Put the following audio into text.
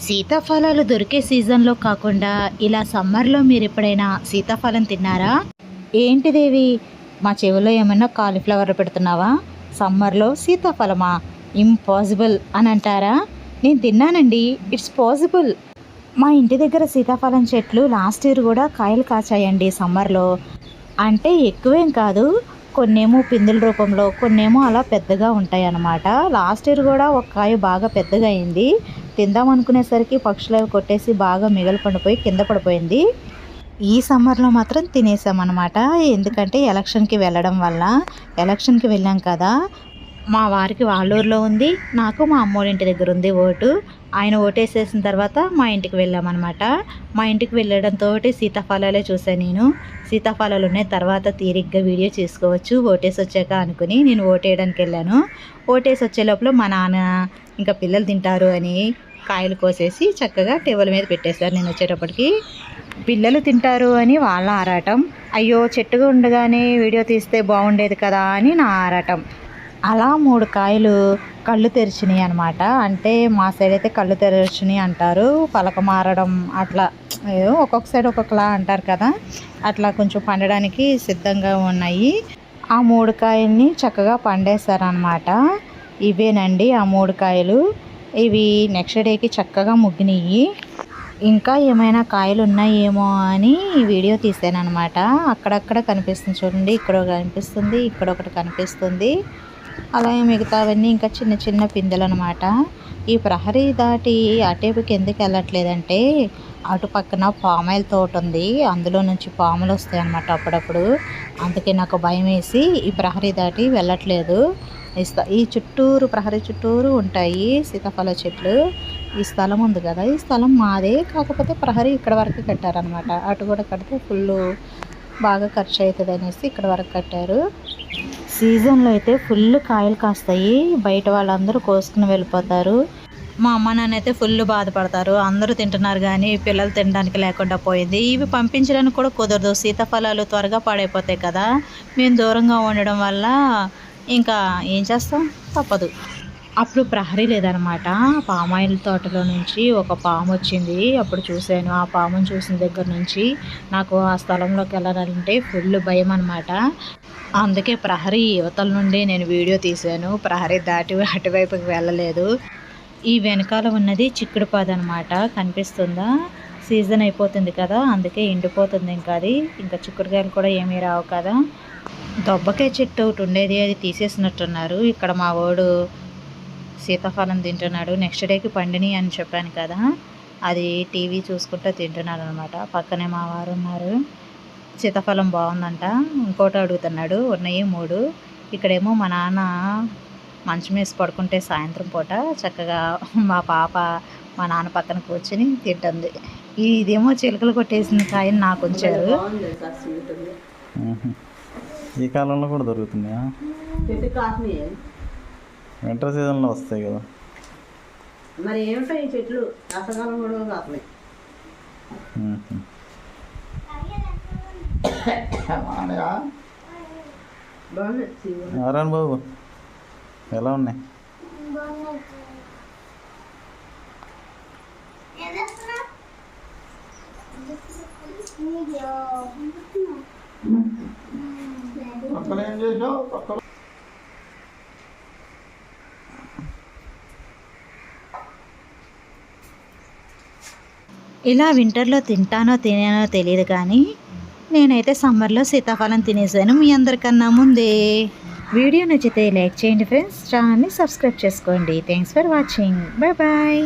సీతాఫలాలు దొరికే సీజన్లో కాకుండా ఇలా సమ్మర్లో మీరు ఎప్పుడైనా సీతాఫలం తిన్నారా? ఏంటిదేవి, మా చెవిలో ఏమన్నా కాలీఫ్లవర్ పెడుతున్నావా? సమ్మర్లో సీతాఫలమా? ఇంపాసిబుల్ అని అంటారా? నేను తిన్నానండి, ఇట్స్ పాసిబుల్. మా ఇంటి దగ్గర సీతాఫలం చెట్లు లాస్ట్ ఇయర్ కూడా కాయలు కాచాయండి సమ్మర్లో. అంటే ఎక్కువేం కాదు, కొన్నేమో పిందుల రూపంలో, కొన్నేమో అలా పెద్దగా ఉంటాయి అన్నమాట. లాస్ట్ ఇయర్ కూడా ఒక కాయ బాగా పెద్దగా అయింది. తిందాం అనుకునేసరికి పక్షులు అవి కొట్టేసి బాగా మిగలు పండిపోయి కింద పడిపోయింది. ఈ సమ్మర్లో మాత్రం తినేసామన్నమాట. ఎందుకంటే ఎలక్షన్కి వెళ్ళడం వల్ల, ఎలక్షన్కి వెళ్ళాం కదా, మా వారికి వాళ్ళ ఊర్లో ఉంది, నాకు మా అమ్మోళ్ళ ఇంటి దగ్గర ఉంది ఓటు. ఆయన ఓటేసేసిన తర్వాత మా ఇంటికి వెళ్ళామన్నమాట. మా ఇంటికి వెళ్ళడంతో సీతాఫలాలే చూసాను నేను. సీతాఫలాలు ఉన్నాయి, తర్వాత తీరిగ్గా వీడియో చేసుకోవచ్చు ఓటేసి వచ్చాక అనుకుని నేను ఓటేయడానికి వెళ్ళాను. ఓటేసి వచ్చే లోపల మా నాన్న ఇంకా పిల్లలు తింటారు అని కాయలు కోసేసి చక్కగా టేబుల్ మీద పెట్టేశారు. నేను వచ్చేటప్పటికి పిల్లలు తింటారు అని వాళ్ళ ఆరాటం, అయ్యో చెట్టుగా ఉండగానే వీడియో తీస్తే బాగుండేది కదా అని నా ఆరాటం. అలా 3 కాయలు కళ్ళు తెరిచినాయి అనమాట. అంటే మా సైడ్ అయితే కళ్ళు తెరిచినాయి అంటారు, పలక మారడం అట్లా, ఏదో ఒక్కొక్క సైడ్ ఒక్కొక్కలా అంటారు కదా, అట్లా కొంచెం పండడానికి సిద్ధంగా ఉన్నాయి. ఆ 3 కాయల్ని చక్కగా పండేశారనమాట. ఇవేనండి ఆ 3 కాయలు. ఇవి నెక్స్ట్ డేకి చక్కగా ముగ్గినాయి. ఇంకా ఏమైనా కాయలు ఉన్నాయేమో అని వీడియో తీసాను అనమాట. అక్కడక్కడ కనిపిస్తుంది చూడండి, ఇక్కడ కనిపిస్తుంది, ఇక్కడ ఒకటి కనిపిస్తుంది. అలాగే మిగతావన్నీ ఇంకా చిన్న చిన్న పిందెలు అనమాట. ఈ ప్రహరీ దాటి అటేపుకి ఎందుకు వెళ్ళట్లేదంటే, అటు పక్కన పామాయిల్ తోట ఉంది, అందులో నుంచి పాములు వస్తాయి అన్నమాట అప్పుడప్పుడు. అందుకే నాకు భయం వేసి ఈ ప్రహరీ దాటి వెళ్ళట్లేదు. ఈ చుట్టూరు, ప్రహరీ చుట్టూరు ఉంటాయి సీతాఫల చెట్లు. ఈ స్థలం ఉంది కదా, ఈ స్థలం మాదే, కాకపోతే ప్రహరీ ఇక్కడ వరకు కట్టారనమాట. అటు కూడా కడితే ఫుల్ బాగా ఖర్చు అవుతుంది అనేసి ఇక్కడ వరకు కట్టారు. సీజన్లో అయితే ఫుల్ కాయలు కాస్తాయి, బయట వాళ్ళందరూ కోసుకుని వెళ్ళిపోతారు. మా అమ్మ నాన్న అయితే ఫుల్ బాధపడతారు, అందరూ తింటున్నారు కానీ పిల్లలు తినడానికి లేకుండా పోయింది. ఇవి పంపించడానికి కూడా కుదరదు, సీతాఫలాలు త్వరగా పాడైపోతాయి కదా. మేము దూరంగా ఉండడం వల్ల ఇంకా ఏం చేస్తాం, తప్పదు. అప్పుడు ప్రహరీ లేదనమాట. పామాయిల్ తోటలో నుంచి ఒక పాము వచ్చింది, అప్పుడు చూశాను. ఆ పామును చూసిన దగ్గర నుంచి నాకు ఆ స్థలంలోకి వెళ్ళాలంటే ఫుల్ భయం అనమాట. అందుకే ప్రహరీ యువతల నుండి నేను వీడియో తీశాను, ప్రహరీ దాటి అటువైపుకి వెళ్ళలేదు. ఈ వెనకాల ఉన్నది చిక్కుడు పాదు అనమాట, కనిపిస్తుందా? సీజన్ అయిపోతుంది కదా, అందుకే ఎండిపోతుంది. ఇంకా అది ఇంకా చిక్కుడుకాయలు కూడా ఏమీ రావు కదా. దొబ్బకాయ చెట్టు ఒకటి ఉండేది, అది తీసేసినట్టున్నారు. ఇక్కడ మా వాడు సీతాఫలం తింటున్నాడు, నెక్స్ట్ డేకి పండిని అని చెప్పాను కదా, అది టీవీ చూసుకుంటూ తింటున్నాడు అనమాట. పక్కనే మా వారు ఉన్నారు. సీతాఫలం బాగుందంట, ఇంకోటి అడుగుతున్నాడు. ఉన్నాయి 3. ఇక్కడేమో మా నాన్న మంచం వేసి పడుకుంటే సాయంత్రం పూట చక్కగా మా పాప మా నాన్న పక్కన కూర్చొని తింటుంది. ఇదేమో చిలుకలు కొట్టేసిన కాయని నాకు ఉంచారు. ఈ కాలంలో కూడా దొరుకుతున్నాయా? వింటర్ సీజన్లో వస్తాయి కదా మరి. ఏమిటాయి ఈ చెట్లు రసకాలం కూడా కాపలే. నారాయణ బాబు ఎలా ఉన్నాయి? ఇలా వింటర్లో తింటానో తినానో తెలియదు కానీ నేనైతే సమ్మర్లో సీతాఫలం తినేసాను మీ అందరికన్నా ముందే. వీడియో నచ్చితే లైక్ చేయండి ఫ్రెండ్స్, ఛానల్ని సబ్స్క్రైబ్ చేసుకోండి. Thanks for watching, bye bye.